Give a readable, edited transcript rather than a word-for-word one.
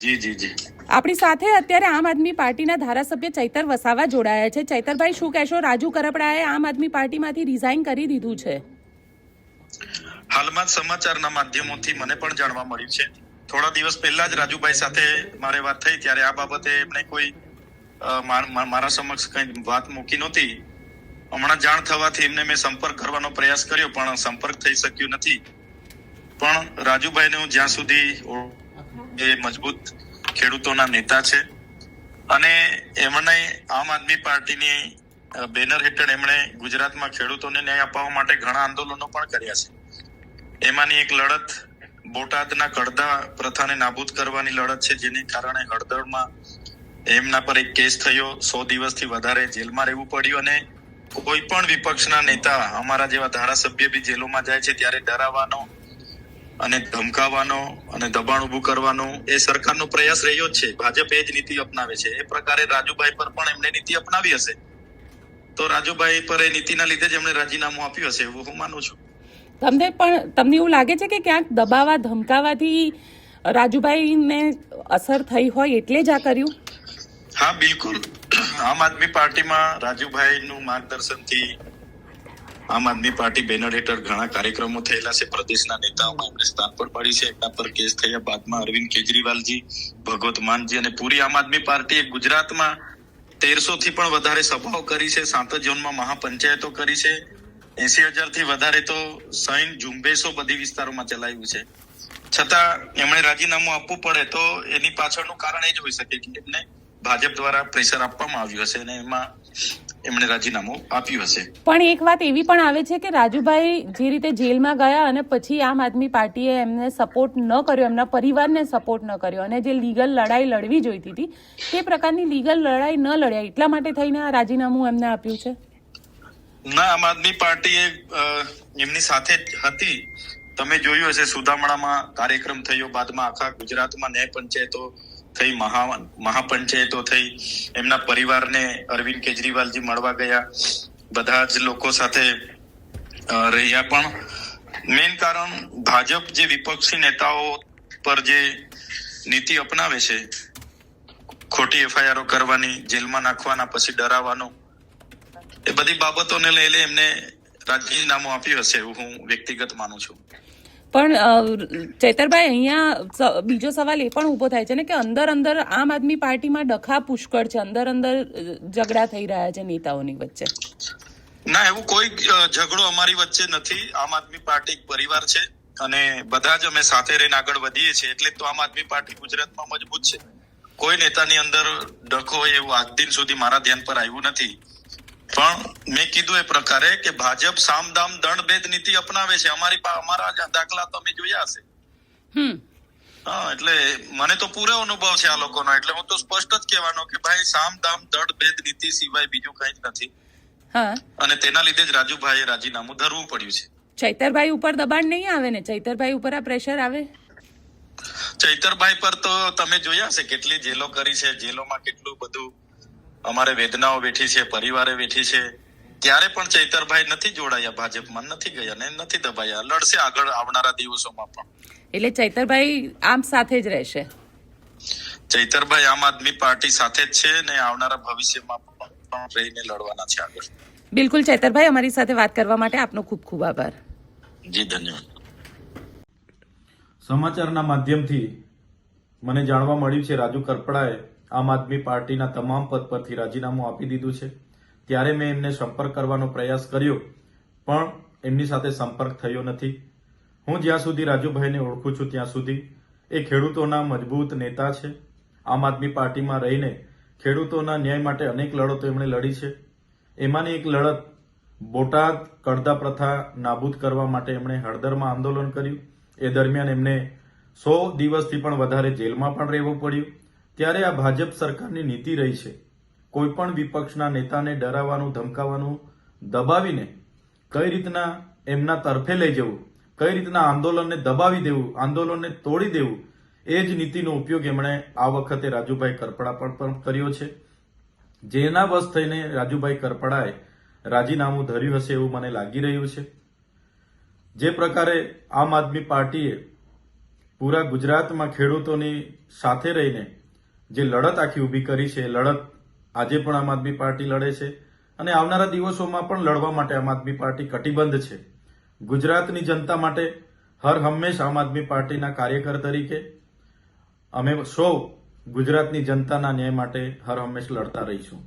જી જી જી આપણી સાથે અત્યારે આમ આદમી પાર્ટીના ધારાસભ્ય ચૈતર વસાવા જોડાયા છે. ચૈતરભાઈ, શું કહેશો? રાજુ કરપડાએ આમ આદમી પાર્ટીમાંથી રિઝાઇન કરી દીધું છે. હાલમાં સમાચારના માધ્યમોથી મને પણ જાણવા મળ્યું છે. થોડા દિવસ પહેલા જ રાજુભાઈ સાથે મારે વાત થઈ ત્યારે આ બાબતે એમણે કોઈ મારા સમક્ષ કઈ વાત મૂકી નહોતી. હમણાં જાણ થવાથી એમને મેં સંપર્ક કરવાનો પ્રયાસ કર્યો પણ સંપર્ક થઈ શક્યો નથી. પણ રાજુભાઈને હું જ્યાં સુધી એ મજબૂત ખેડૂતોના નેતા છે અને એમણે આમ આદમી પાર્ટીની બેનર હેઠળ એમણે ગુજરાતમાં ખેડૂતોને ન્યાય અપાવવા માટે ઘણા આંદોલનો પણ કર્યા છે. એમાંની એક લડત બોટાદના કડદા પ્રથાને નાબૂદ કરવાની લડત છે, જેને કારણે હળદળમાં એમના પર એક કેસ થયો. 100 દિવસથી વધારે જેલમાં રહેવું પડ્યું અને કોઈ પણ વિપક્ષના નેતા અમારા જેવા ધારાસભ્ય બી જેલોમાં જાય છે ત્યારે ડરાવવાનો અને ધમકાવવાનો અને દબાણ ઉભું કરવાનો એ સરકારનો પ્રયાસ રહ્યો જ છે. ભાજપ એ જ નીતિ અપનાવે છે. એ પ્રકારે રાજુભાઈ પર પણ એમણે નીતિ અપનાવી હશે તો રાજુભાઈ પર એ નીતિના લીધે જ એમણે રાજીનામું આપ્યું હશે એવું હું માનું છું. તમને એવું લાગે છે કે ક્યાંક દબાવા ધમકાવાથી રાજુભાઈને અસર થઈ હોય એટલે જ આ કર્યું? હા, બિલકુલ. આમ આદમી પાર્ટીમાં રાજુભાઈનું માર્ગદર્શનથી આમ આદમી પાર્ટી બેનર હેઠળ ઘણા કાર્યક્રમો થયેલા છે. પ્રદેશના નેતાઓમાં એમણે સ્થાન પણ પાડ્યું છે. એમના પર કેસ થયા બાદમાં અરવિંદ કેજરીવાલજી, ભગવત માનજી અને પૂરી આમ આદમી પાર્ટીએ ગુજરાતમાં 1300 થી પણ વધારે સભાઓ કરી છે. 7 ઝોનમાં મહાપંચાયતો કરી છે. 80,000 થી વધારે તો સૈન ઝુંબેશો બધી વિસ્તારોમાં ચલાવ્યું છે. છતાં એમણે રાજીનામું આપવું પડે તો એની પાછળનું કારણ એ જ હોઈ શકે કે એમને ભાજપ દ્વારા પ્રેશર આપવામાં આવ્યું હશે અને એમાં એમણે રાજીનામું આપ્યું હશે. પણ એક વાત એવી પણ આવે છે કે રાજુભાઈ જે રીતે જેલમાં ગયા અને પછી આમ આદમી પાર્ટીએ એમને સપોર્ટ ન કર્યો, એમના પરિવારને સપોર્ટ ન કર્યો અને જે લીગલ લડાઈ લડવી જોઈતી હતી તે પ્રકારની લીગલ લડાઈ ન લડ્યા, એટલા માટે થઈને આ રાજીનામું એમને આપ્યું છે. ના, આમ આદમી પાર્ટી એમની સાથે જ હતી. તમે જોયું હશે સુદામણામાં કાર્યક્રમ થયો, બાદમાં આખા ગુજરાતમાં ન્યાય પંચાયતો થઈ, મહાપંચાયતો થઈ. એમના પરિવારને અરવિંદ કેજરીવાલજી મળવા ગયા, બધા જ લોકો સાથે રહ્યા. પણ મેઇન કારણ ભાજપ જે વિપક્ષી નેતાઓ પર જે નીતિ અપનાવે છે, ખોટી એફઆઈઆર કરવાની, જેલમાં નાખવાના, પછી ડરાવવાનો, એ બધી બાબતોને લઈને એમને રાજીનામું આપ્યું હશે એવું હું વ્યક્તિગત માનું છું. પણ ચૈતરભાઈ, અહીંયા બીજો સવાલ એ પણ ઉભો થાય છે ને કે અંદર આમ આદમી પાર્ટીમાં ડખા પુષ્કળ છે, અંદર ઝઘડા થઈ રહ્યા છે નેતાઓની વચ્ચે. ના, એવું કોઈ ઝઘડો અમારી વચ્ચે નથી. આમ આદમી પાર્ટી એક પરિવાર છે અને બધા જ અમે સાથે રહીને આગળ વધીએ છીએ. એટલે તો આમ આદમી પાર્ટી ગુજરાતમાં મજબૂત છે. કોઈ નેતાની અંદર ડખો હોય એવું આજ દિન સુધી મારા ધ્યાન પર આવ્યું નથી. પણ મેં કીધું એ પ્રકારે કે ભાજપ સામદામ દંડભેદ નીતિ અપનાવે છે. અમારા દાખલા તમે જોયા હશે. હા, એટલે મને તો પૂરો અનુભવ છે આ લોકોનો. એટલે હું તો સ્પષ્ટ જ કહેવાનો કે ભાઈ સામદામ દંડભેદ નીતિ સિવાય બીજું કઈ જ નથી. હા, અને તેના લીધે જ રાજુભાઈએ રાજીનામું ધરવું પડ્યું છે. ચૈતરભાઈ ઉપર દબાણ નહીં આવે ને? ચૈતરભાઈ ઉપર આ પ્રેશર આવે? ચૈતરભાઈ પર તો તમે જોયા હશે કેટલી જેલો કરી છે. જેલોમાં કેટલું બધું અમારે વેદનાઓ વેઠી છે, પરિવારે વેઠી છે. ત્યારે પણ ચૈતરભાઈ નથી જોડાયા ભાજપમાં, નથી ગયા ને નથી દબાયા. લડશે આગળ આવનારા દિવસોમાં પણ. એટલે ચૈતરભાઈ આમ સાથે જ રહેશે? ચૈતરભાઈ આમ આદમી પાર્ટી સાથે જ છે ને આવનારા ભવિષ્યમાં પણ રહીને લડવાના છે આગળ. બિલકુલ ચૈતરભાઈ, અમારી સાથે વાત કરવા માટે આપનો ખૂબ ખૂબ આભાર. જી, ધન્યવાદ. સમાચારના માધ્યમથી મને જાણવા મળ્યું છે રાજુ કરપડાએ આમ આદમી પાર્ટીના તમામ પદ પરથી રાજીનામું આપી દીધું છે. ત્યારે મેં એમને સંપર્ક કરવાનો પ્રયાસ કર્યો પણ એમની સાથે સંપર્ક થયો નથી. હું જ્યાં સુધી રાજુભાઈને ઓળખું છું ત્યાં સુધી એ ખેડૂતોના મજબૂત નેતા છે. આમ આદમી પાર્ટીમાં રહીને ખેડૂતોના ન્યાય માટે અનેક લડતો એમણે લડી છે. એમાંની એક લડત બોટાદ કડદા પ્રથા નાબૂદ કરવા માટે એમણે હળદરમાં આંદોલન કર્યું. એ દરમિયાન એમને 100 દિવસથી પણ વધારે જેલમાં પણ રહેવું પડ્યું. ત્યારે આ ભાજપ સરકારની નીતિ રહી છે કોઈ પણ વિપક્ષના નેતાને ડરાવવાનું, ધમકાવવાનું, દબાવીને કઈ રીતના એમના તરફે લઈ જવું, કઈ રીતના આંદોલનને દબાવી દેવું, આંદોલનને તોડી દેવું, એ જ નીતિનો ઉપયોગ એમણે આ વખતે રાજુભાઈ કરપડા પર પણ કર્યો છે. જેના બસ થઈને રાજુભાઈ કરપડાએ રાજીનામું ધર્યું હશે એવું મને લાગી રહ્યું છે. જે પ્રકારે આમ આદમી પાર્ટીએ પૂરા ગુજરાતમાં ખેડૂતોની સાથે રહીને જે લડત આખી ઊભી કરી છે એ લડત આજે પણ આમ આદમી પાર્ટી લડે છે અને આવનારા દિવસોમાં પણ લડવા માટે આમ આદમી પાર્ટી કટિબદ્ધ છે. ગુજરાતની જનતા માટે હર હંમેશ આમ આદમી પાર્ટીના કાર્યકર તરીકે અમે સૌ ગુજરાતની જનતાના ન્યાય માટે હર હંમેશ લડતા રહીશું.